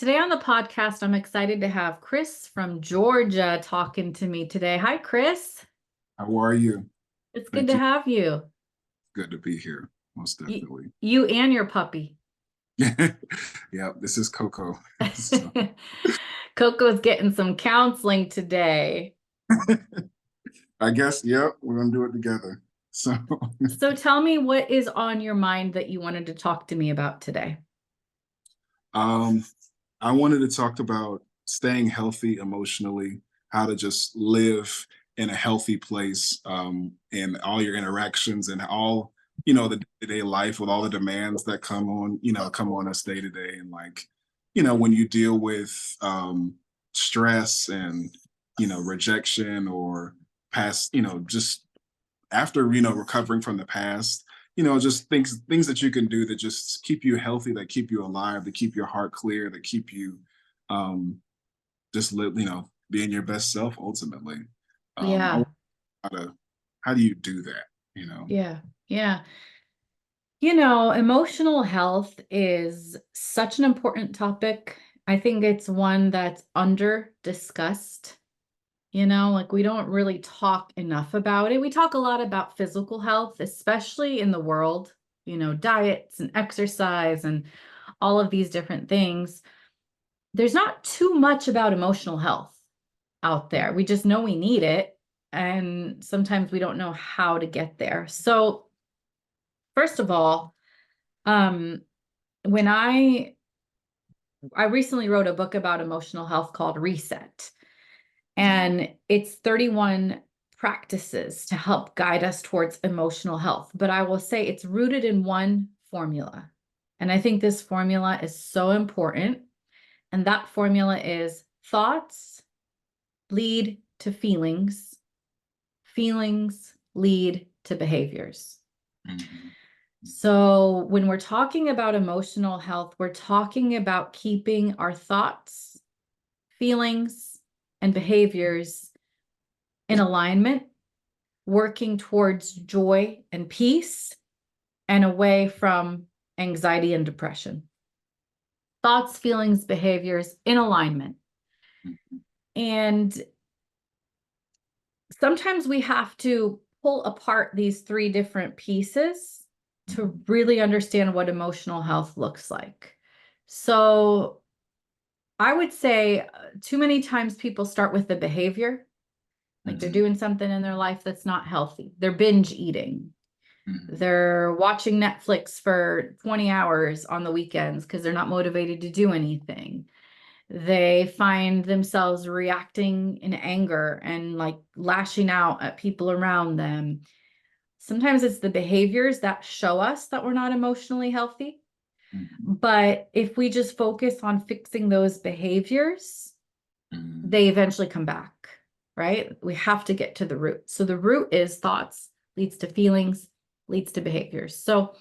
Today on the podcast, I'm excited to have Chris from Georgia talking to me today. Hi, Chris. How are you? It's good Thank to you. have you. Good to be here, most You, definitely. you and your puppy. Yeah, this is Coco. So, Coco's getting some counseling today. I guess, yeah, we're gonna do it together. So, So tell me what is on your mind that you wanted to talk to me about today. um, I wanted to talk about staying healthy emotionally, how to just live in a healthy place, in all your interactions and all, the day-to-day life with all the demands that come on us day to day. And like, when you deal with stress and, rejection or past, just after, recovering from the past, just things that you can do that just keep you healthy, that keep you alive, that keep your heart clear, that keep you um just live, being your best self ultimately. I Yeah, wonder how do you do that, yeah, yeah. Emotional health is such an important topic. I think it's one that's under discussed. Like we don't really talk enough about it. We talk a lot about physical health, especially in the world, diets and exercise and all of these different things. There's not too much about emotional health out there. We just know we need it. And sometimes we don't know how to get there. So, first of all, um, when I recently wrote a book about emotional health called Reset. And it's 31 practices to help guide us towards emotional health. But I will say it's rooted in one formula. And I think this formula is so important. And that formula is thoughts lead to feelings, feelings lead to behaviors. Mhm. So when we're talking about emotional health, we're talking about keeping our thoughts, feelings, and behaviors in alignment, working towards joy and peace, and away from anxiety and depression. Thoughts, feelings, behaviors in alignment. And sometimes we have to pull apart these three different pieces to really understand what emotional health looks like. So I would say too many times people start with the behavior, like they're Mhm. doing something in their life that's not healthy. They're binge eating. Mhm. They're watching Netflix for 20 hours on the weekends because they're not motivated to do anything. They find themselves reacting in anger and like lashing out at people around them. Sometimes it's the behaviors that show us that we're not emotionally healthy. Mhm. But if we just focus on fixing those behaviors, Mhm. they eventually come back, right? We have to get to the root. So the root is thoughts, leads to feelings, leads to behaviors. So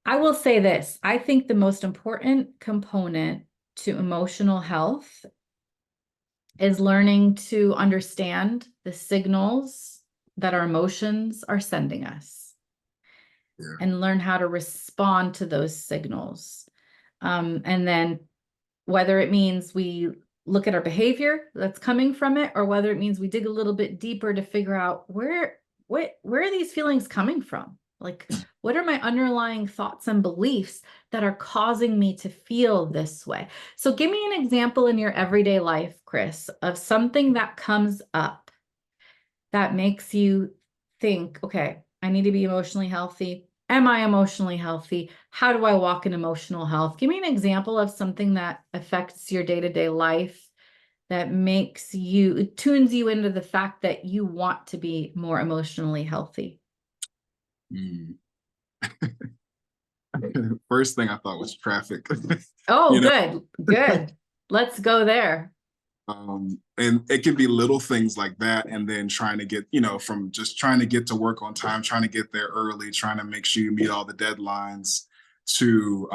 I will say this, I think the most important component to emotional health is learning to understand the signals that our emotions are sending us Yeah. and learn how to respond to those signals. And then whether it means we look at our behavior that's coming from it, or whether it means we dig a little bit deeper to figure out where are these feelings coming from? Like, what are my underlying thoughts and beliefs that are causing me to feel this way? So give me an example in your everyday life, Chris, of something that comes up that makes you think, okay, I need to be emotionally healthy. Am I emotionally healthy? How do I walk in emotional health? Give me an example of something that affects your day-to-day life that it tunes you into the fact that you want to be more emotionally healthy. Mm. First thing I thought was traffic. Oh, you know good, good. Let's go there. and it can be little things like that, and then trying to get, from just trying to get to work on time, trying to get there early, trying to make sure you meet all the deadlines, to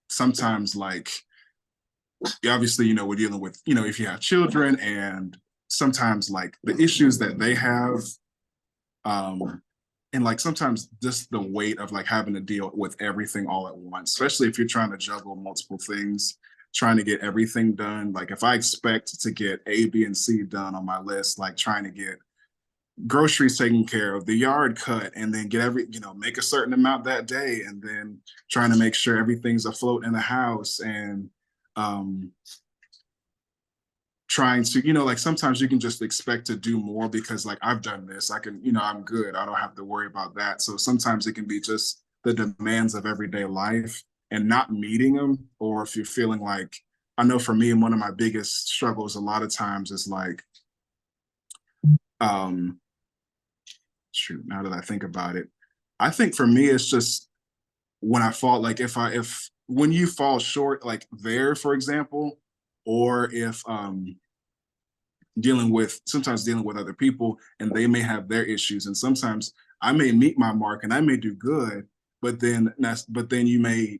sometimes, like, obviously, we're dealing with, if you have children, and sometimes like the issues that they have, um and like sometimes just the weight of like having to deal with everything all at once, especially if you're trying to juggle multiple things. trying to get everything done. Like if I expect to get A, B, and C done on my list, like trying to get groceries taken care of, the yard cut, and then get make a certain amount that day, and then trying to make sure everything's afloat in the house, and um, trying to, like sometimes you can just expect to do more because like I've done this, I can, I'm good. I don't have to worry about that. So sometimes it can be just the demands of everyday life and not meeting them. Or if you're feeling like, I know for me, one of my biggest struggles a lot of times is like, um, shoot, now that I think about it, I think for me it's just when I fall, like if when you fall short, like there, for example, or if sometimes dealing with other people and they may have their issues, and sometimes I may meet my mark and I may do good, but then you may,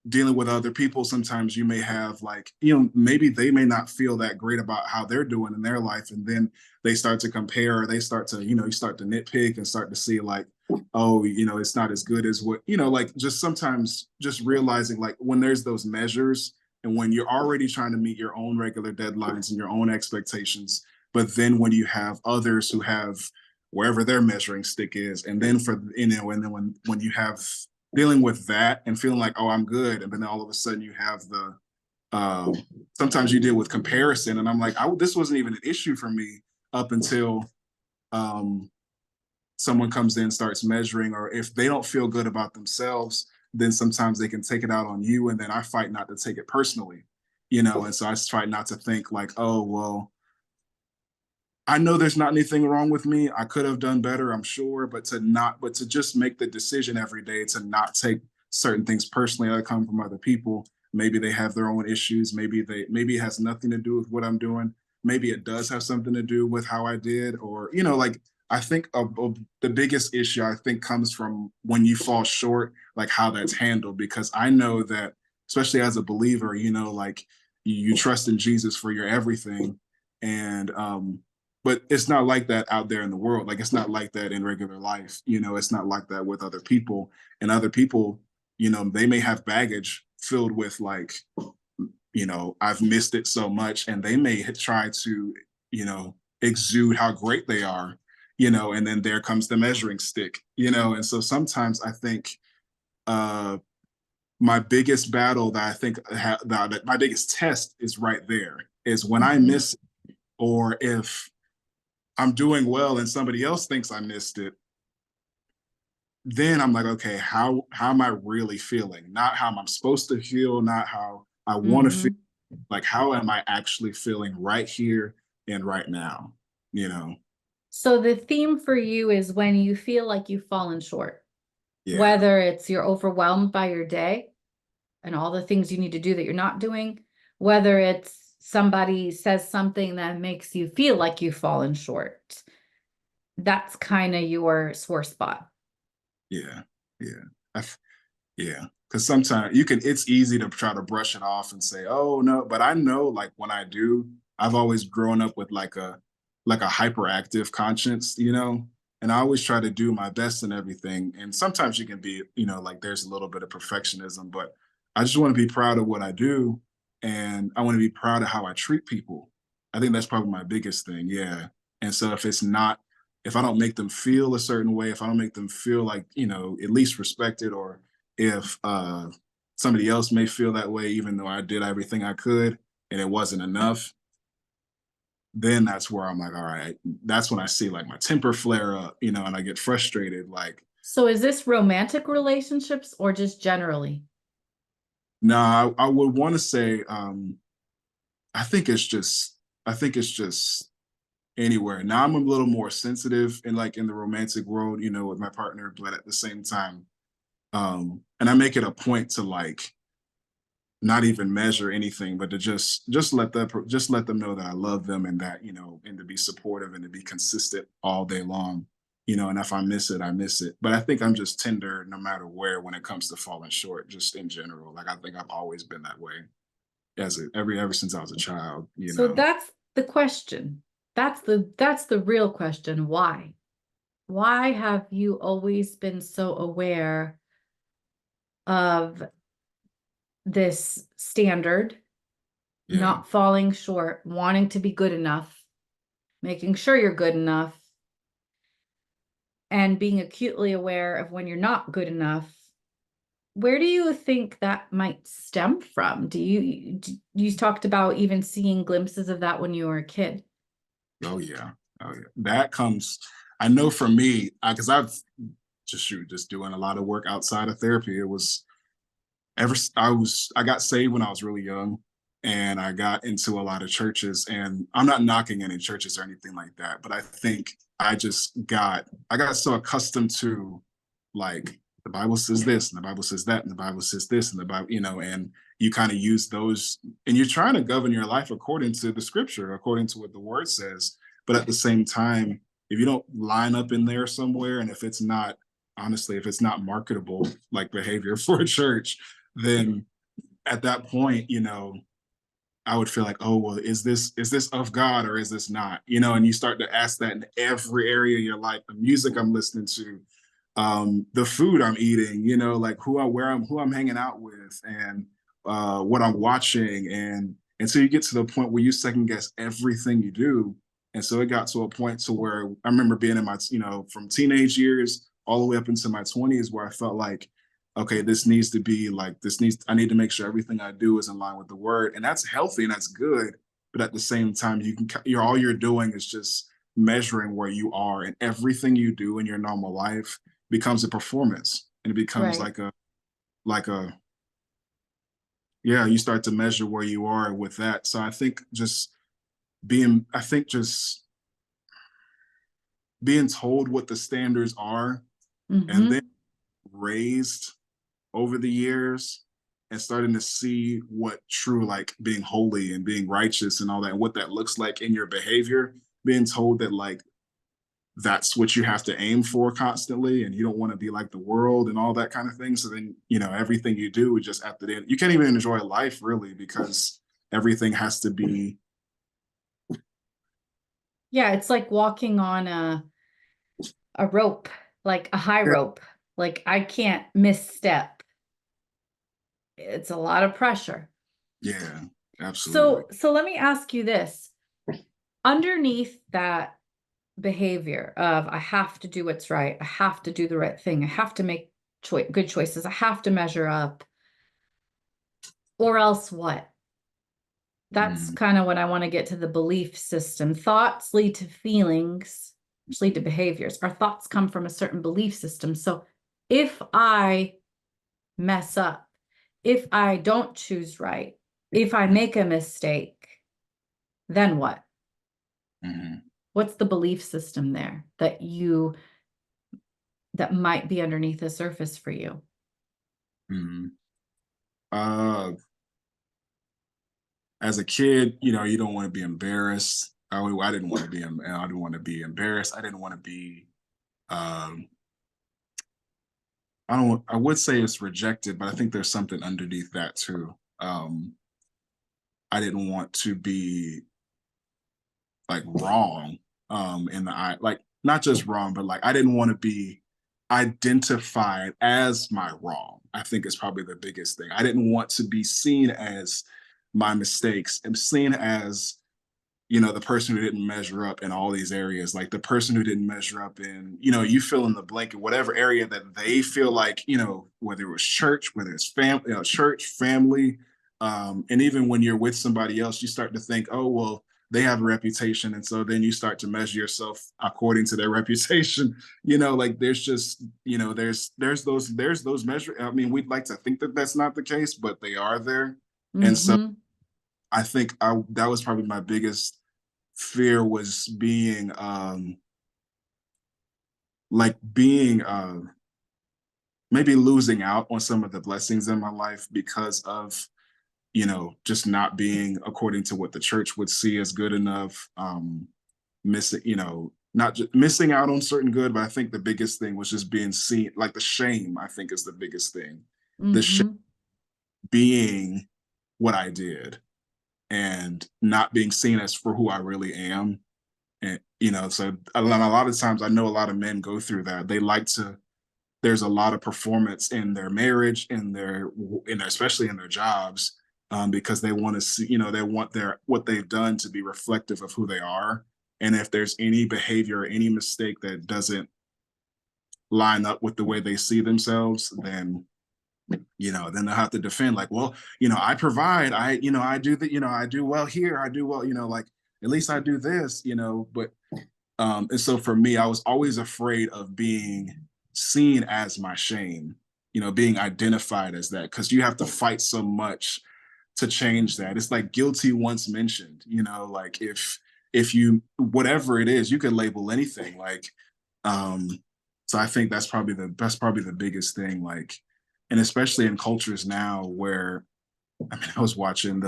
dealing with other people, sometimes you may have like, maybe they may not feel that great about how they're doing in their life. And then they start to compare, or they start to, you start to nitpick and start to see like, oh, it's not as good as what, like just sometimes just realizing like when there's those measures and when you're already trying to meet your own regular deadlines and your own expectations, but then when you have others who have wherever their measuring stick is, and then and then when you have dealing with that and feeling like, oh, I'm good, and then all of a sudden you have the um, sometimes you deal with comparison, and I'm like, this wasn't even an issue for me up until um, someone comes in, starts measuring, or if they don't feel good about themselves, then sometimes they can take it out on you, and then I fight not to take it personally, and so I fight not to think like, oh, well, I know there's not anything wrong with me. I could have done better, I'm sure, but to just make the decision every day to not take certain things personally that come from other people. Maybe they have their own issues. Maybe it has nothing to do with what I'm doing. Maybe it does have something to do with how I did, or like I think the biggest issue I think comes from when you fall short, like how that's handled. Because I know that, especially as a believer, like you trust in Jesus for your everything, and but it's not like that out there in the world. Like it's not like that in regular life. It's not like that with other people. And other people, they may have baggage filled with like, I've missed it so much, and they may try to, exude how great they are, and then there comes the measuring stick, and so sometimes I think my biggest battle that I think that my biggest test is right there is when I Mhm. miss it, or if I'm doing well and somebody else thinks I missed it, then I'm like, okay, how am I really feeling? Not how I'm supposed to feel, not how I want to feel. Mhm. Like, how am I actually feeling right here and right now? You know? So the theme for you is when you feel like you've fallen short, Yeah, whether it's you're overwhelmed by your day and all the things you need to do that you're not doing, whether it's somebody says something that makes you feel like you've fallen short. That's kind of your sore spot. yeah, yeah. I, Yeah, because sometimes it's easy to try to brush it off and say, "Oh no," but I know, like when I do, I've always grown up with like a hyperactive conscience, and I always try to do my best in everything. And sometimes you can be, like there's a little bit of perfectionism, but I just want to be proud of what I do, and I want to be proud of how I treat people. I think that's probably my biggest thing. Yeah, and so if I don't make them feel a certain way, if I don't make them feel like, at least respected, or if somebody else may feel that way, even though I did everything I could and it wasn't enough, then that's where I'm like, all right, that's when I see like my temper flare up, and I get frustrated. Like, So is this romantic relationships or just generally? no, I would want to say, I think it's just, I think it's just anywhere. Now I'm a little more sensitive in like in the romantic world, with my partner, but at the same time, and I make it a point to like not even measure anything, but to just let them know that I love them, and that, and to be supportive and to be consistent all day long. And if I miss it, I miss it. But I think I'm just tender no matter where when it comes to falling short, just in general. Like I think I've always been that way ever since I was a child. So that's the question. That's the real question. Why? Why have you always been so aware of this standard, Yeah. not falling short, wanting to be good enough, making sure you're good enough, and being acutely aware of when you're not good enough. Where do you think that might stem from? You talked about even seeing glimpses of that when you were a kid? Oh yeah. Oh yeah. That comes. I know for me, because I've just doing a lot of work outside of therapy. It was I got saved when I was really young, and I got into a lot of churches, and I'm not knocking any churches or anything like that, but I think I got so accustomed to, like, the Bible says this and the Bible says that and the Bible says this and the Bible, and you kind of use those, and you're trying to govern your life according to the scripture, according to what the word says. But at the same time, if you don't line up in there somewhere, and if it's not, honestly, if it's not marketable like behavior for a church, then at that point, I would feel like, oh well, is this of God or is this not? And you start to ask that in every area of your life. The music I'm listening to, the food I'm eating, like who I'm hanging out with, and what I'm watching, and so you get to the point where you second guess everything you do. And so it got to a point to where I remember being in my, from teenage years all the way up into my 20s, where I felt like, okay, this needs to be like I need to make sure everything I do is in line with the word, and that's healthy and that's good. But at the same time, you're all you're doing is just measuring where you are, and everything you do in your normal life becomes a performance, and it becomes Right. like a yeah, you start to measure where you are with that. So I think just being told what the standards are, and then Mm-hmm. raised over the years, and starting to see what true, like, being holy and being righteous and all that, and what that looks like in your behavior, being told that, like, that's what you have to aim for constantly, and you don't want to be like the world and all that kind of thing. So then, everything you do is just at the end, you can't even enjoy life really, because everything has to be. Yeah, it's like walking on a rope, like a high Yeah, rope. Like I can't misstep. It's a lot of pressure. yeah, absolutely. So let me ask you this. Underneath that behavior of I have to do what's right, I have to do the right thing, I have to make good choices, I have to measure up, or else what? That's Mm, kind of when I want to get to the belief system. Thoughts lead to feelings, which lead to behaviors. Our thoughts come from a certain belief system. So if I mess up, if I don't choose right, if I mm, make a mistake, then what? mm, What's the belief system there that might be underneath the surface for you? mm. uh as a kid, you don't want to be embarrassed. I didn't want to be. I didn't want to be embarrassed. I didn't want to be. Um, I don't. I would say it's rejected, but I think there's something underneath that too. I didn't want to be, like, wrong, in the eye, like, not just wrong, but, like, I didn't want to be identified as my wrong. I think is probably the biggest thing. I didn't want to be seen as my mistakes and seen as, the person who didn't measure up in all these areas, like the person who didn't measure up in, you fill in the blank in whatever area that they feel like, whether it was church, whether it's family, church, family, and even when you're with somebody else, you start to think, oh well, they have a reputation, and so then you start to measure yourself according to their reputation. Like, there's just, there's those measure. I mean, we'd like to think that that's not the case, but they are there. And so Mm-hmm. I think that was probably my biggest fear, was being maybe losing out on some of the blessings in my life because of, just not being according to what the church would see as good enough. Missing, not just missing out on certain good, but I think the biggest thing was just being seen, like the shame, I think, is the biggest thing. The shame Mm-hmm. being what I did, and not being seen as for who I really am. And so a lot of times, I know a lot of men go through that. They like to there's a lot of performance in their marriage, in especially in their jobs, because they want to see, they want their what they've done to be reflective of who they are. And if there's any behavior or any mistake that doesn't line up with the way they see themselves, then they'll have to defend, like, well, I provide, I do that, I do well here, I do well, like, at least I do this, but and so for me, I was always afraid of being seen as my shame, being identified as that, because you have to fight so much to change that. It's like guilty once mentioned, like if you, whatever it is, you can label anything, like, um so I think that's probably the biggest thing, like, and especially in cultures now where, I mean, I was watching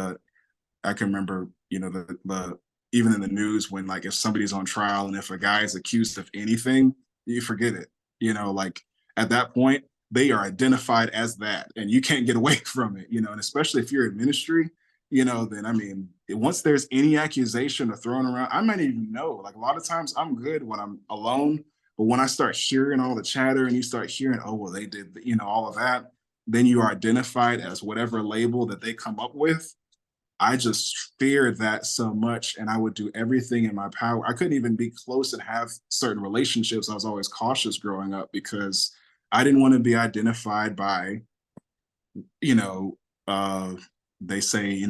I can remember, the even in the news when, like, if somebody's on trial and if a guy is accused of anything, you forget it. Like, at that point, they are identified as that, and you can't get away from it. And especially if you're in ministry, then, I mean, once there's any accusation or thrown around, I might even know. Like, a lot of times, I'm good when I'm alone, but when I start hearing all the chatter and you start hearing, oh well, they did, all of that, then you are identified as whatever label that they come up with. I just feared that so much, and I would do everything in my power. I couldn't even be close and have certain relationships. I was always cautious growing up because I didn't want to be identified by, you know, uh, they say,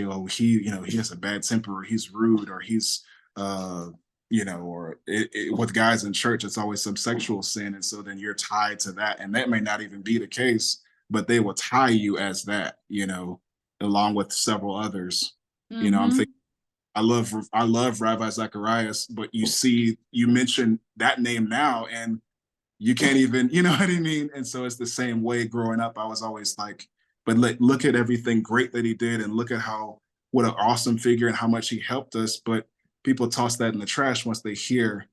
oh, he has a bad temper, or he's rude, or he's, uh, or with guys in church, it's always some sexual sin. And so then you're tied to that. And that may not even be the case, but they will tie you as that, along with several others. I'm thinking, Mm-hmm. I love Rabbi Zacharias, but you mentioned that name now, and you can't even, what I mean? And so it's the same way growing up. I was always like, but look at everything great that he did, and look at what an awesome figure and how much he helped us. But people toss that in the trash once they hear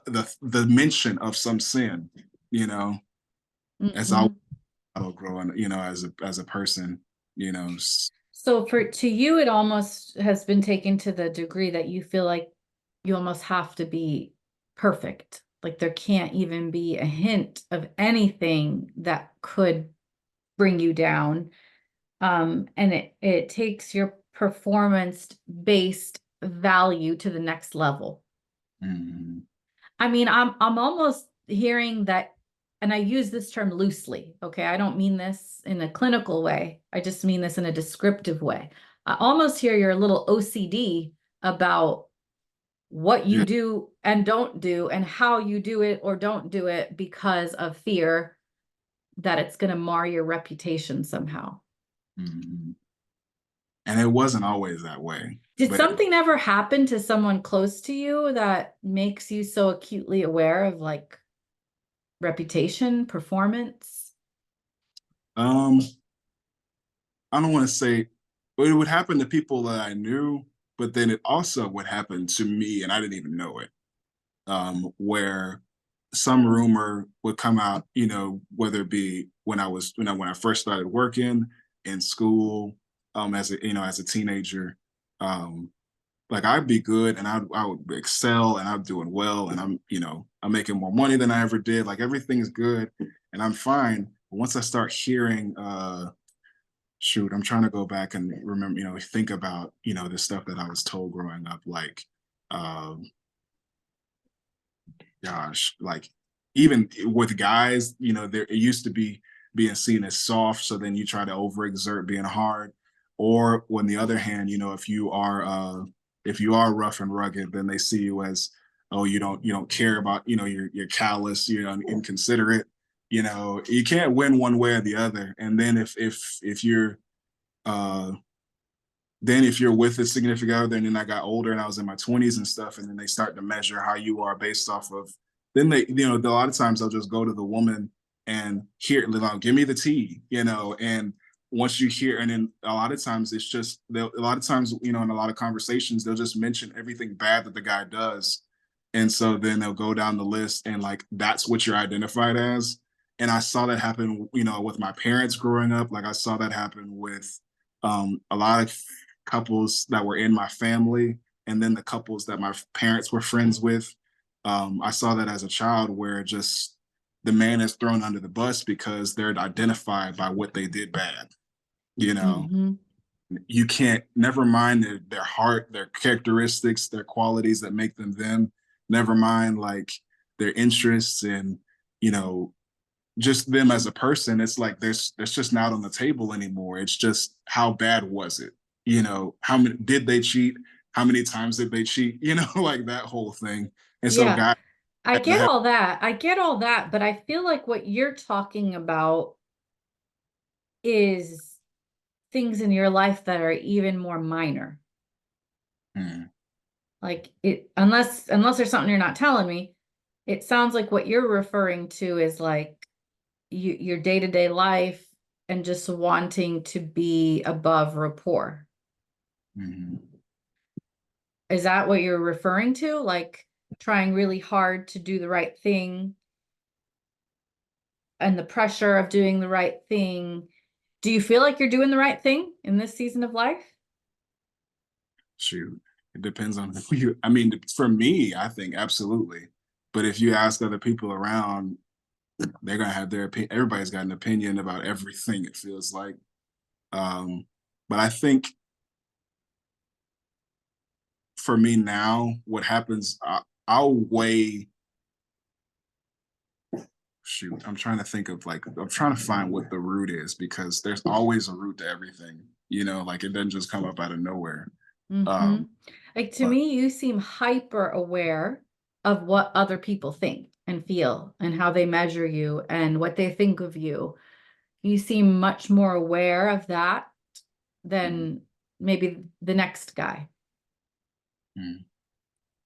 the mention of some sin, you know, as I Mm-hmm. growing, as a person, you know. So for to you, it almost has been taken to the degree that you feel like you almost have to be perfect. Like there can't even be a hint of anything that could bring you down. And it takes your performance based value to the next level. Mhm. I mean, I'm almost hearing that, and I use this term loosely. Okay, I don't mean this in a clinical way. I just mean this in a descriptive way. I almost hear you're a little OCD about what you Yeah. do and don't do and how you do it or don't do it because of fear that it's going to mar your reputation somehow. Mhm. And it wasn't always that way, Did but something ever happen to someone close to you that makes you so acutely aware of like reputation, performance? um, I don't want to say, but it would happen to people that I knew, but then it also would happen to me, and I didn't even know it. Where some rumor would come out, whether it be when I first started working in school, as a teenager, um, like, I'd be good and I would excel and I'm doing well and I'm making more money than I ever did. Like, everything's good and I'm fine. But once I start hearing, shoot, I'm trying to go back and remember, think about, the stuff that I was told growing up, like, um, gosh, like, even with guys, there it used to be being seen as soft, so then you try to overexert being hard. Or on the other hand, if you are rough and rugged, then they see you as, oh, you don't care about, you're callous, you're inconsiderate. You can't win one way or the other. And then if you're uh then if you're with a significant other, and then I got older and I was in my 20s and stuff, and then they start to measure how you are based off of, then a lot of times they'll just go to the woman and hear, like, give me the tea, and once you hear, and then a lot of times it's just, a lot of times, in a lot of conversations, they'll just mention everything bad that the guy does. And so then they'll go down the list and, like, that's what you're identified as. And I saw that happen, with my parents growing up. Like, I saw that happen with a lot of couples that were in my family, and then the couples that my parents were friends with. I saw that as a child, where just the man is thrown under the bus because they're identified by what they did bad. You know, Mm-hmm. you can't, never mind their heart, their characteristics, their qualities that make them them, never mind like their interests and, you know, just them as a person. It's like there's just not on the table anymore. It's just how bad was it? You know, how many did they cheat? How many times did they cheat? You know, like that whole thing. And so Yeah, guys I that get have, all that. I get all that, but I feel like what you're talking about is things in your life that are even more minor. mm, Like it, unless there's something you're not telling me, it sounds like what you're referring to is like your day-to-day life and just wanting to be above rapport. mm, Is that what you're referring to? Like trying really hard to do the right thing and the pressure of doing the right thing. Do you feel like you're doing the right thing in this season of life? shoot, it depends on who you. I mean, for me, I think absolutely. But if you ask other people around, they're gonna have their opinion. Everybody's got an opinion about everything. It feels like, um, but I think for me now, what happens, I'll weigh. Shoot, I'm trying to think of like I'm trying to find what the root is because there's always a root to everything. You know, like it doesn't just come up out of nowhere. Mm-hmm. Um, Like to but me, you seem hyper aware of what other people think and feel and how they measure you and what they think of you. You seem much more aware of that mm, than maybe the next guy. mm,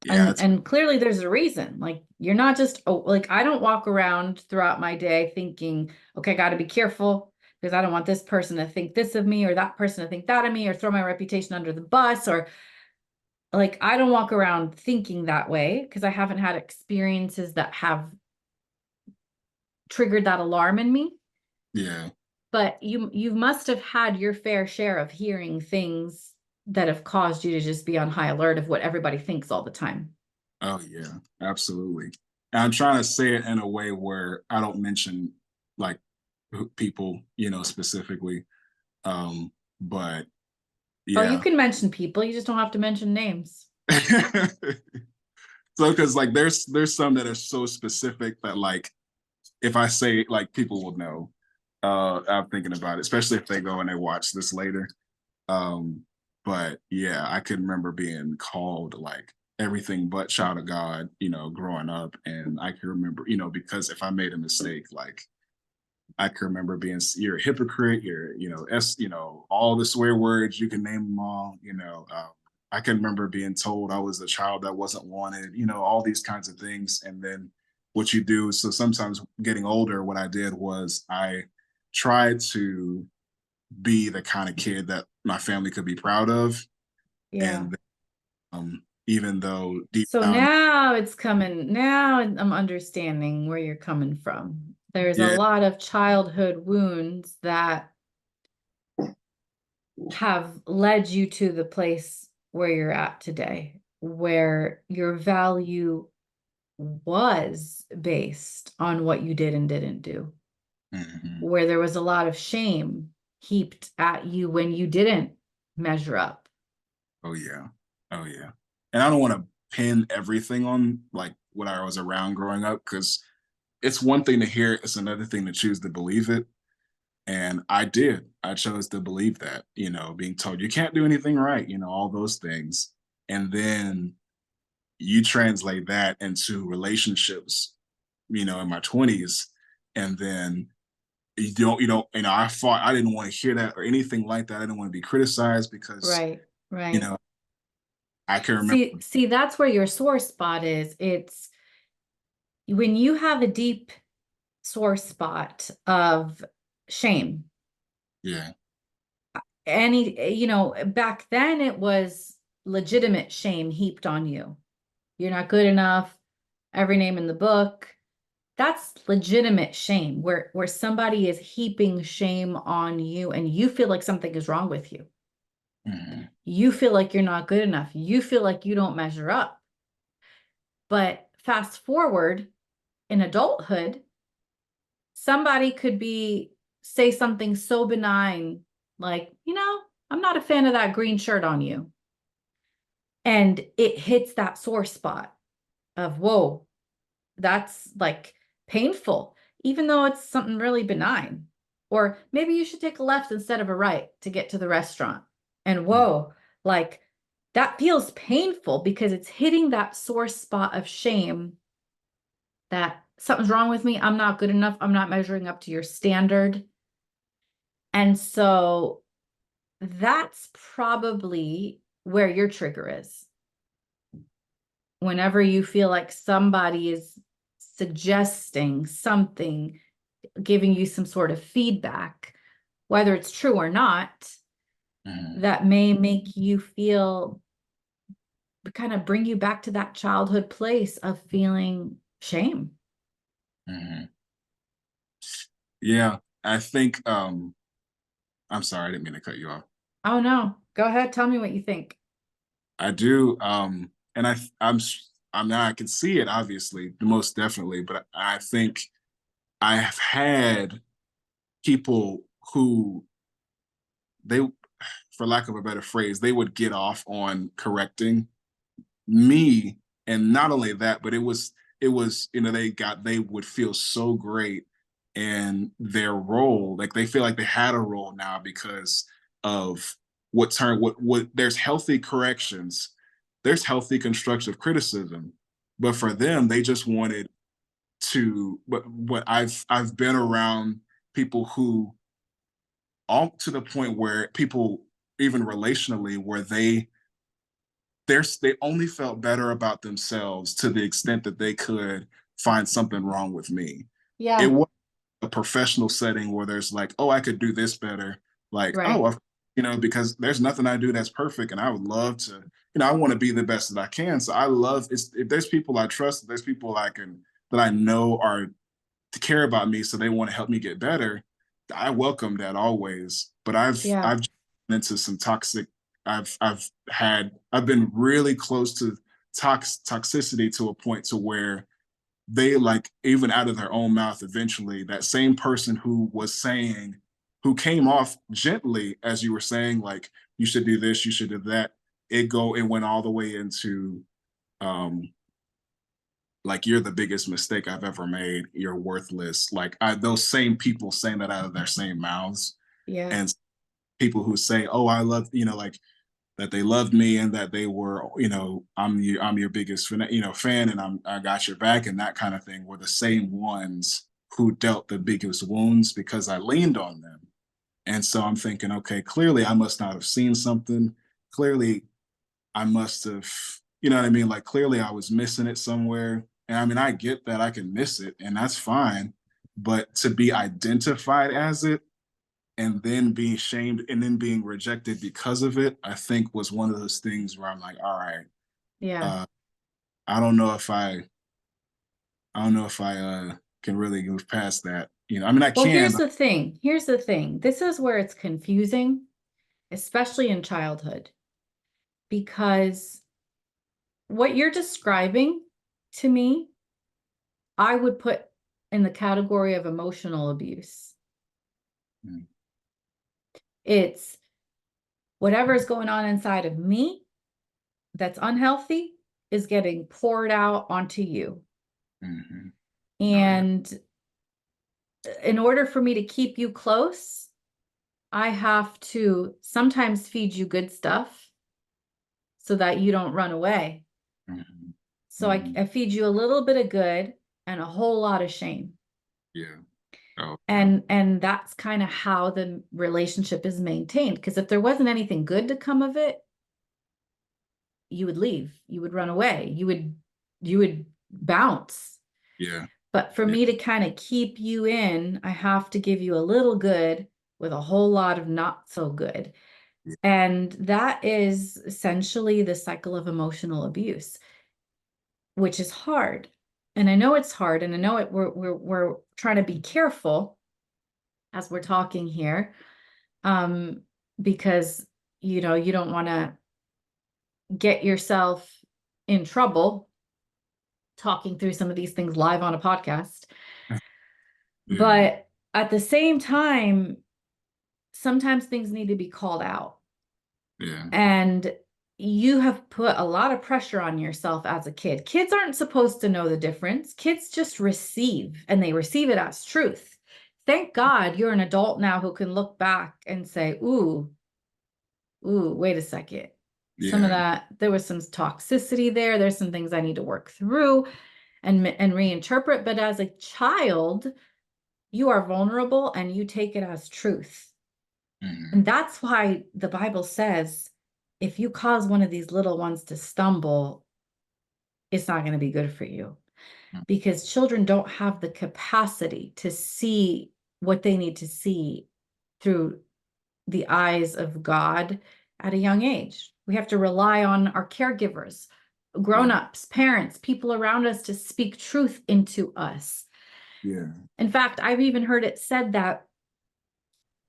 yeah, And clearly there's a reason. Like you're not just oh, like I don't walk around throughout my day thinking, okay, I got to be careful because I don't want this person to think this of me or that person to think that of me or throw my reputation under the bus or like I don't walk around thinking that way because I haven't had experiences that have triggered that alarm in me. yeah. But you must have had your fair share of hearing things that have caused you to just be on high alert of what everybody thinks all the time. Oh yeah, absolutely. And I'm trying to say it in a way where I don't mention like people, you know, specifically. But Oh, you yeah. can mention people, you just don't have to mention names. So because like there's some that are so specific that like if I say like people will know. I'm thinking about it, especially if they go and they watch this later. Um, but yeah, I can remember being called like everything but child of God, you know, growing up. And I can remember, you know, because if I made a mistake, like I can remember being, you're a hypocrite, you're, you know, you know, all the swear words, you can name them all, you know. I can remember being told I was a child that wasn't wanted, you know, all these kinds of things. And then what you do, so sometimes getting older, what I did was I tried to be the kind of kid that my family could be proud of. Yeah. And even though deep So down, now it's coming, now I'm understanding where you're coming from. There's a yeah, lot of childhood wounds that have led you to the place where you're at today, where your value was based on what you did and didn't do, mhm. where there was a lot of shame heaped at you when you didn't measure up. Oh yeah. Oh yeah. And I don't want to pin everything on like what I was around growing up because it's one thing to hear it, it's another thing to choose to believe it. And I did. I chose to believe that, you know, being told you can't do anything right, you know, all those things. And then you translate that into relationships, you know, in my 20s. And then you know, I didn't want to hear that or anything like that. I didn't want to be criticized because, Right, you right. know, I can remember. See, that's where your sore spot is. It's when you have a deep sore spot of shame. Yeah. Back then it was legitimate shame heaped on you. You're not good enough, every name in the book. That's legitimate shame where somebody is heaping shame on you and you feel like something is wrong with you. Mhm. You feel like you're not good enough. You feel like you don't measure up. But fast forward in adulthood, somebody could be say something so benign like, I'm not a fan of that green shirt on you. And it hits that sore spot of, whoa, that's like painful, even though it's something really benign. Or maybe you should take a left instead of a right to get to the restaurant. And Mm, whoa, like that feels painful because it's hitting that sore spot of shame that something's wrong with me. I'm not good enough. I'm not measuring up to your standard. And so that's probably where your trigger is. Whenever you feel like somebody is suggesting something, giving you some sort of feedback, whether it's true or not, mhm, that may make you feel, kind of bring you back to that childhood place of feeling shame. mhm. Yeah, I think I'm sorry, I didn't mean to cut you off. Oh no, go ahead, tell me what you think. I do, and I'm now I can see it obviously, most definitely, but I think I have had people who they, for lack of a better phrase, they would get off on correcting me. And not only that, but it was they would feel so great in their role, like they feel like they had a role now because of what there's healthy corrections, there's healthy constructive criticism, but for them they just wanted to. But what I've been around people who, all to the point where people, even relationally, where they only felt better about themselves to the extent that they could find something wrong with me. It Yeah, was a professional setting where there's like, oh, I could do this better. Like, right. oh, because there's nothing I do that's perfect, and I would love to, I want to be the best that I can. So I love, if there's people I trust, if there's people that I know are to care about me, so they want to help me get better. I welcome that always. But Yeah, I've into some toxic. I've been really close to toxicity to a point to where they, like, even out of their own mouth, eventually that same person who came off gently, as you were saying, like, you should do this, you should do that, it went all the way into, um like, you're the biggest mistake I've ever made, you're worthless. Like, those same people saying that out of their same mouths. yeah, And people who say, oh, I love, like, that they loved me, and that they were, I'm your biggest fan, and I got your back, and that kind of thing, were the same ones who dealt the biggest wounds because I leaned on them. And so I'm thinking, okay, clearly I must not have seen something. Clearly I must have, you know what I mean? Like, clearly I was missing it somewhere. And I mean, I get that I can miss it, and that's fine. But to be identified as it, and then being shamed, and then being rejected because of it, I think was one of those things where I'm like, all right, yeah. uh, I don't know if I don't know if I can really move past that. I mean, I Well, can, here's but the thing. Here's the thing. This is where it's confusing, especially in childhood, because what you're describing to me, I would put in the category of emotional abuse. mm, It's whatever is going on inside of me that's unhealthy is getting poured out onto you. mhm. Oh yeah, And in order for me to keep you close, I have to sometimes feed you good stuff so that you don't run away. mhm, So I, mhm, I feed you a little bit of good and a whole lot of shame. yeah, oh yeah, And that's kind of how the relationship is maintained. Because if there wasn't anything good to come of it, you would leave, you would run away, you would bounce. yeah, But for yeah, me to kind of keep you in, I have to give you a little good with a whole lot of not so good. yeah, And that is essentially the cycle of emotional abuse, which is hard. And I know it's hard, and I know it we're trying to be careful as we're talking here. Um, because you don't want to get yourself in trouble talking through some of these things live on a podcast. Yeah. But at the same time, sometimes things need to be called out. Yeah. And you have put a lot of pressure on yourself as a kid. Kids aren't supposed to know the difference. Kids just receive, and they receive it as truth. Thank God you're an adult now who can look back and say, ooh, wait a second. Some of Yeah. that, there was some toxicity there. There's some things I need to work through and reinterpret. But as a child, you are vulnerable and you take it as truth. And Hmm. that's why the Bible says, if you cause one of these little ones to stumble, it's not going to be good for you, because children don't have the capacity to see what they need to see through the eyes of God at a young age. We have to rely on our caregivers, Yeah. grown-ups, parents, people around us to speak truth into us. Yeah. In fact, I've even heard it said that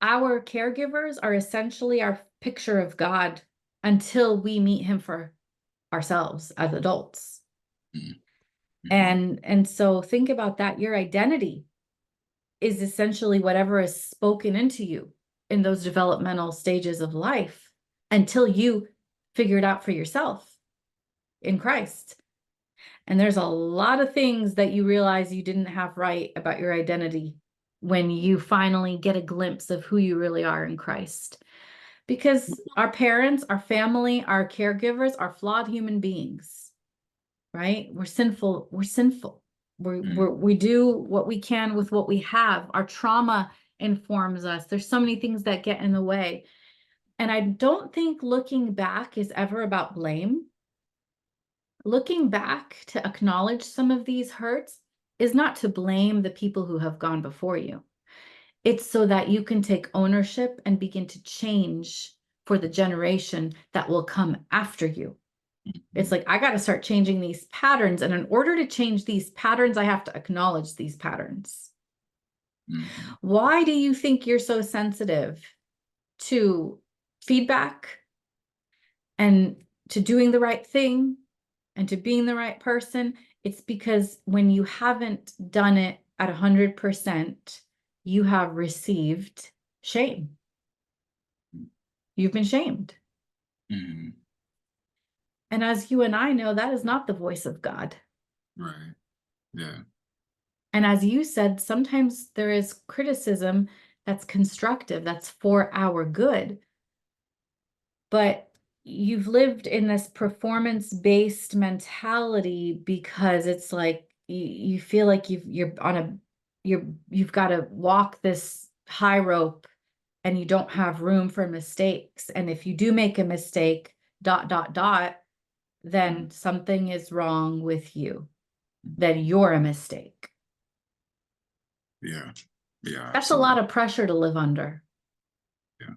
our caregivers are essentially our picture of God until we meet him for ourselves as adults. Mm-hmm. And so think about that. Your identity is essentially whatever is spoken into you in those developmental stages of life until you figure it out for yourself in Christ. And there's a lot of things that you realize you didn't have right about your identity when you finally get a glimpse of who you really are in Christ. Because our parents, our family, our caregivers are flawed human beings, right? We're sinful. We're sinful. We do what we can with what we have. Our trauma informs us. There's so many things that get in the way. And I don't think looking back is ever about blame. Looking back to acknowledge some of these hurts is not to blame the people who have gone before you. It's so that you can take ownership and begin to change for the generation that will come after you. It's like, I got to start changing these patterns. And in order to change these patterns, I have to acknowledge these patterns. Mm-hmm. Why do you think you're so sensitive to feedback and to doing the right thing and to being the right person? It's because when you haven't done it at 100%, you have received shame. You've been shamed. Mm-hmm. And as you and I know, that is not the voice of God. Right. Yeah. And as you said, sometimes there is criticism that's constructive, that's for our good. But you've lived in this performance-based mentality because it's like you feel like you've got to walk this high rope and you don't have room for mistakes. And if you do make a mistake, dot, dot, dot, Mm-hmm. then something is wrong with you, then you're a mistake. Yeah. Yeah. That's a lot Absolutely. of pressure to live under. Yeah.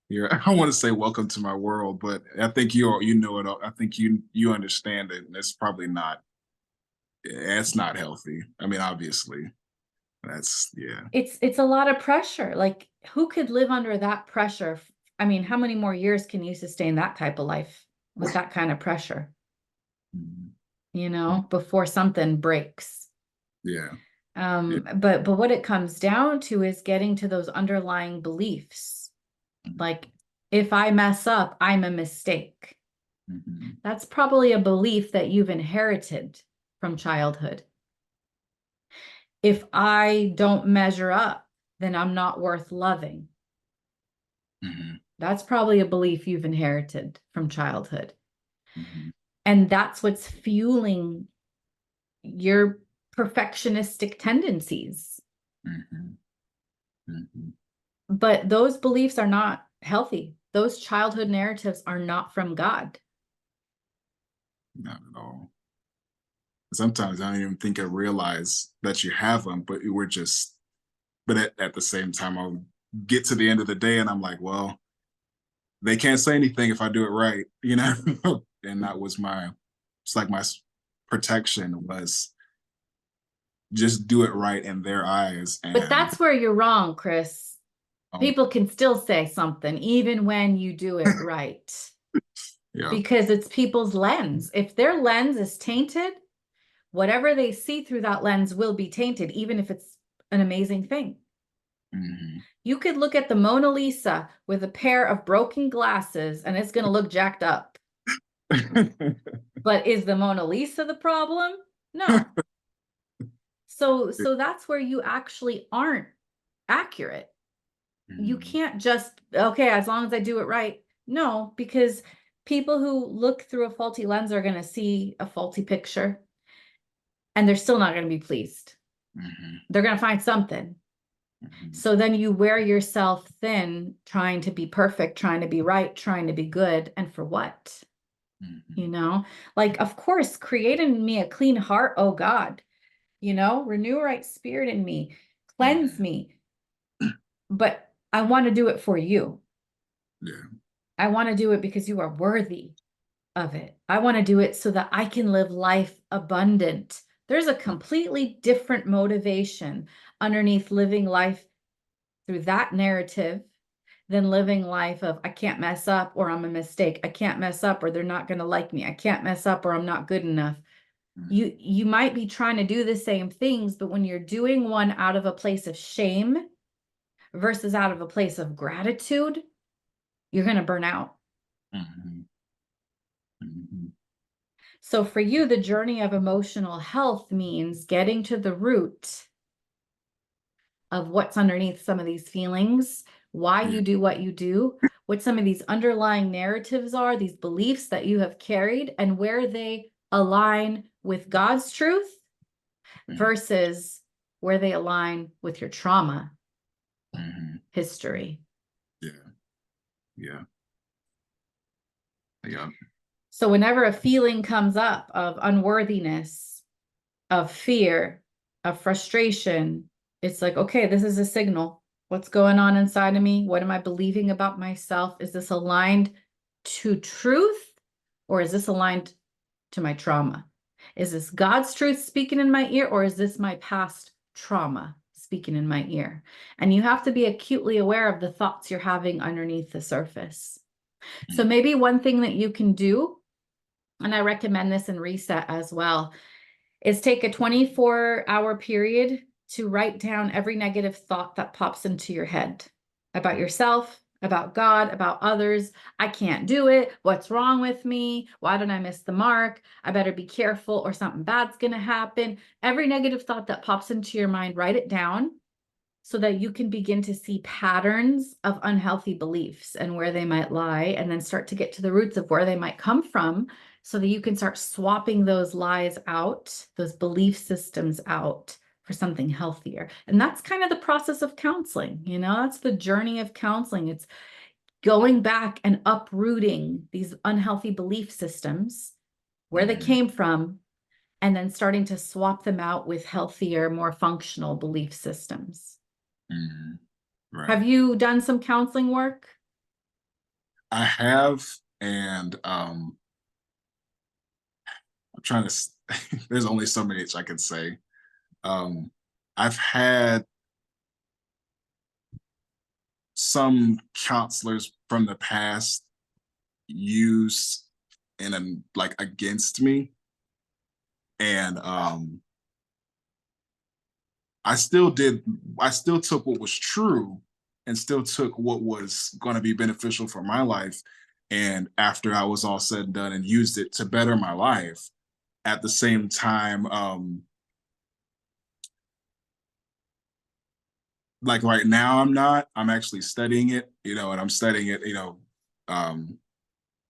Yeah. I want to say welcome to my world, but I think you know it all. I think you understand it. And it's probably not. It's not healthy. I mean, obviously, that's yeah. It's a lot of pressure. Like, who could live under that pressure? I mean, how many more years can you sustain that type of life with that kind of pressure, Mhm. before something breaks? Yeah. Yeah. But what it comes down to is getting to those underlying beliefs. Like, if I mess up, I'm a mistake. Mhm. That's probably a belief that you've inherited from childhood. If I don't measure up, then I'm not worth loving. Mhm. That's probably a belief you've inherited from childhood. Mhm. And that's what's fueling your perfectionistic tendencies. Mhm. Mhm. But those beliefs are not healthy. Those childhood narratives are not from God. Not at all. Sometimes I don't even think I realize that you have them, but we're just. But at the same time, I'll get to the end of the day, and I'm like, well, they can't say anything if I do it right, you know. And that was my. It's like my protection was just do it right in their eyes, But and that's where you're wrong, Chris. um, People can still say something even when you do it right, yeah. because it's people's lens. If their lens is tainted, whatever they see through that lens will be tainted, even if it's an amazing thing. Mm-hmm. You could look at the Mona Lisa with a pair of broken glasses and it's going to look jacked up. But is the Mona Lisa the problem? No. So that's where you actually aren't accurate. You Mm-hmm. can't just, okay, as long as I do it right. No, because people who look through a faulty lens are going to see a faulty picture and they're still not going to be pleased. Mm-hmm. They're going to find something. Mm-hmm. So then you wear yourself thin, trying to be perfect, trying to be right, trying to be good. And for what? Mm-hmm. Like, of course, create in me a clean heart, oh God, renew a right spirit in me, cleanse Mm-hmm. me. But I want to do it for you. Yeah. I want to do it because you are worthy of it. I want to do it so that I can live life abundant. There's a completely different motivation underneath living life through that narrative than living life of I can't mess up or I'm a mistake. I can't mess up or they're not going to like me. I can't mess up or I'm not good enough. You might be trying to do the same things, but when you're doing one out of a place of shame versus out of a place of gratitude, you're going to burn out. Mm-hmm. Mm-hmm. So for you, the journey of emotional health means getting to the root of what's underneath some of these feelings, why Yeah. you do what you do, what some of these underlying narratives are, these beliefs that you have carried, and where they align with God's truth versus where they align with your trauma Mm-hmm. history. Yeah. Yeah. Yeah. So whenever a feeling comes up of unworthiness, of fear, of frustration, it's like, okay, this is a signal. What's going on inside of me? What am I believing about myself? Is this aligned to truth or is this aligned to my trauma? Is this God's truth speaking in my ear or is this my past trauma speaking in my ear? And you have to be acutely aware of the thoughts you're having underneath the surface. So maybe one thing that you can do, and I recommend this in Reset as well, is take a 24-hour period to write down every negative thought that pops into your head about yourself, about God, about others. I can't do it. What's wrong with me? Why did I miss the mark? I better be careful or something bad's going to happen. Every negative thought that pops into your mind, write it down so that you can begin to see patterns of unhealthy beliefs and where they might lie, and then start to get to the roots of where they might come from so that you can start swapping those lies out, those belief systems out for something healthier. And that's kind of the process of counseling. That's the journey of counseling. It's going back and uprooting these unhealthy belief systems, where they Mm-hmm. came from, and then starting to swap them out with healthier, more functional belief systems. Mm-hmm. Right. Have you done some counseling work? I have, and I'm trying to. There's only so many I can say. Um, I've had some counselors from the past use and like against me, and I still did. I still took what was true, and still took what was going to be beneficial for my life. And after I was all said and done, and used it to better my life, at the same time, like right now I'm not. I'm actually studying it, and I'm studying it, um,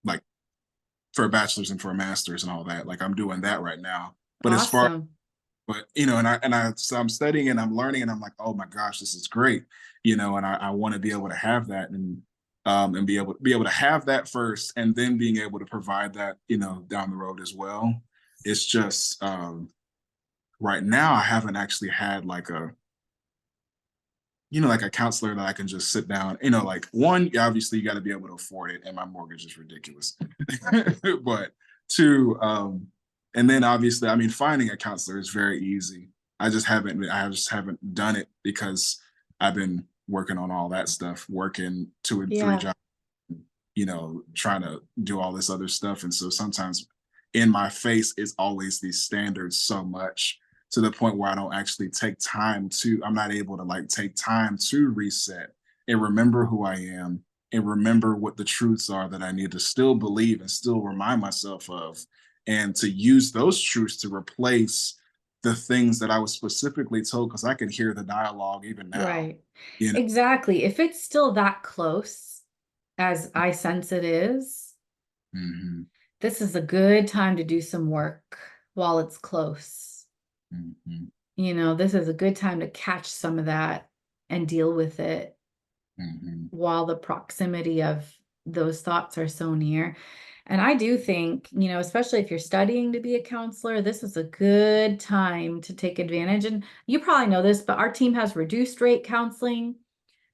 like for a bachelor's and for a master's and all that. Like I'm doing that right now. But as far Awesome. but and I so I'm studying and I'm learning and I'm like, oh my gosh, this is great, and I want to be able to have that and be able to have that first and then being able to provide that, down the road as well. It's just right now I haven't actually had like like a counselor that I can just sit down, like one, obviously you got to be able to afford it, and my mortgage is ridiculous. But two, and then obviously, I mean, finding a counselor is very easy. I just haven't done it because I've been working on all that stuff, working 2 and 3 Yeah. jobs, trying to do all this other stuff. And so sometimes in my face is always these standards so much to the point where I don't actually take time to, I'm not able to like take time to reset and remember who I am and remember what the truths are that I need to still believe and still remind myself of, and to use those truths to replace the things that I was specifically told, because I can hear the dialogue even now. Right. You know. Exactly. If it's still that close as I sense it is, Hmm. this is a good time to do some work while it's close. Hmm. This is a good time to catch some of that and deal with it Hmm. while the proximity of those thoughts are so near. And I do think, especially if you're studying to be a counselor, this is a good time to take advantage. And you probably know this, but our team has reduced rate counseling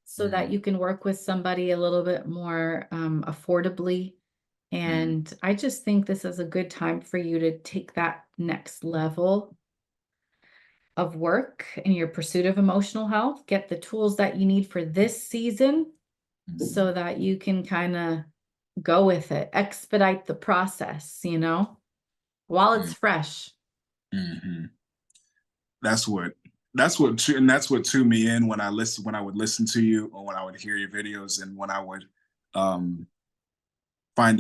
so that Hmm. you can work with somebody a little bit more affordably. Hmm. And I just think this is a good time for you to take that next level of work in your pursuit of emotional health, get the tools that you need for this season so Hmm. that you can kind of go with it, expedite the process, while it's fresh. Hmm. That's what and that's what tuned me in when I would listen to you, or when I would hear your videos, and when I would um find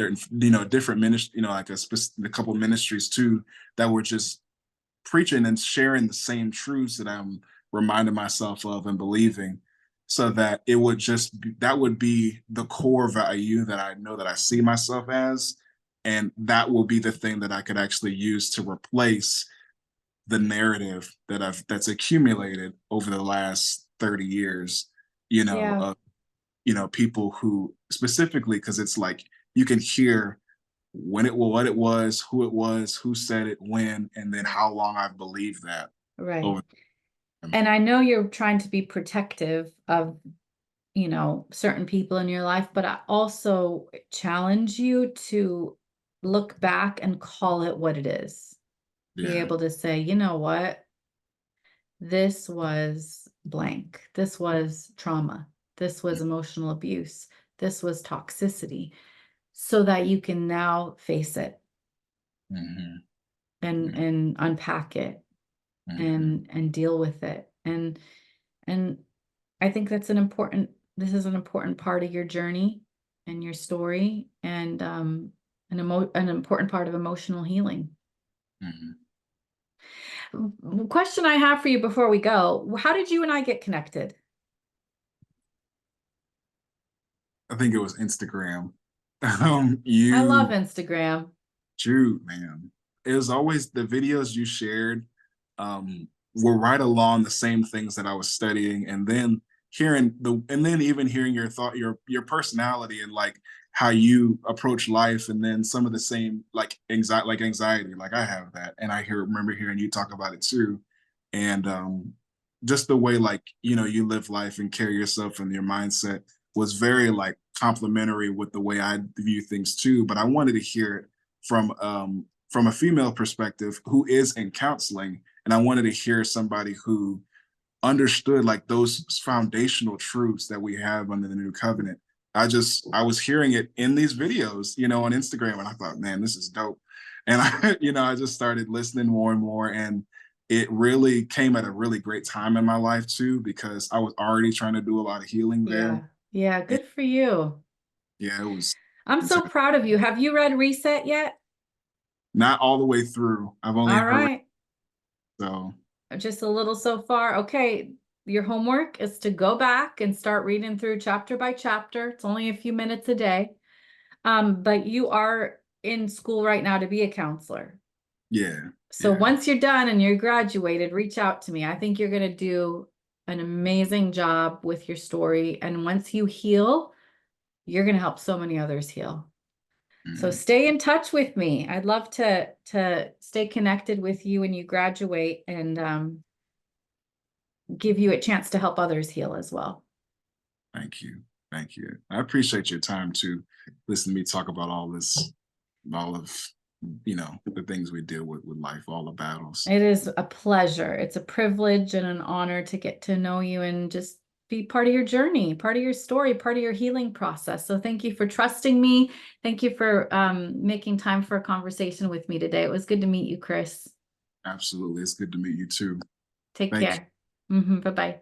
different ministry, like a couple ministries too, that were just preaching and sharing the same truths that I'm reminding myself of and believing, so that it would just be, that would be the core value that I know that I see myself as, and that will be the thing that I could actually use to replace the narrative that's accumulated over the last 30 years, Yeah, of people who specifically, because it's like you can hear what it was, who said it, when, and then how long I've believed that right. over time. And I know you're trying to be protective of, certain people in your life, but I also challenge you to look back and call it what it is. Be Yeah. able to say, you know what? This was blank. This was trauma. This was emotional abuse. This was toxicity, so that you can now face it Mm-hmm. and unpack it Mm-hmm. and deal with it. And I think this is an important part of your journey and your story, and an important part of emotional healing. Mm-hmm. Question I have for you before we go: how did you and I get connected? I think it was Instagram. I love You Instagram. Shoot, man. It was always the videos you shared were right along the same things that I was studying, and then even hearing your thought, your personality, and like how you approach life, and then some of the same anxiety, like I have that, and remember hearing you talk about it too, and just the way like you live life and carry yourself, and your mindset was very like complementary with the way I view things too. But I wanted to hear it from a female perspective who is in counseling, and I wanted to hear somebody who understood like those foundational truths that we have under the new covenant. I was hearing it in these videos, on Instagram, and I thought, man, this is dope. And I, I just started listening more and more, and it really came at a really great time in my life too, because I was already trying to do a lot of healing there. Yeah. Yeah, And good for you. yeah, I'm it was so proud of you. Have you read Reset yet? not all the way through. I've only All heard right. so. Just a little so far. Okay. Your homework is to go back and start reading through chapter by chapter. It's only a few minutes a day. But you are in school right now to be a counselor. Yeah, So yeah. once you're done and you're graduated, reach out to me. I think you're going to do an amazing job with your story. And once you heal, you're going to help so many others heal. So Mhm. stay in touch with me. I'd love to stay connected with you when you graduate, and give you a chance to help others heal as well. Thank you. Thank you. I appreciate your time to listen to me talk about all of the things we deal with life, all the battles. It is a pleasure. It's a privilege and an honor to get to know you and just be part of your journey, part of your story, part of your healing process. So thank you for trusting me. Thank you for making time for a conversation with me today. It was good to meet you, Chris. Absolutely. It's good to meet you too. Take Thank you. care. Bye-bye.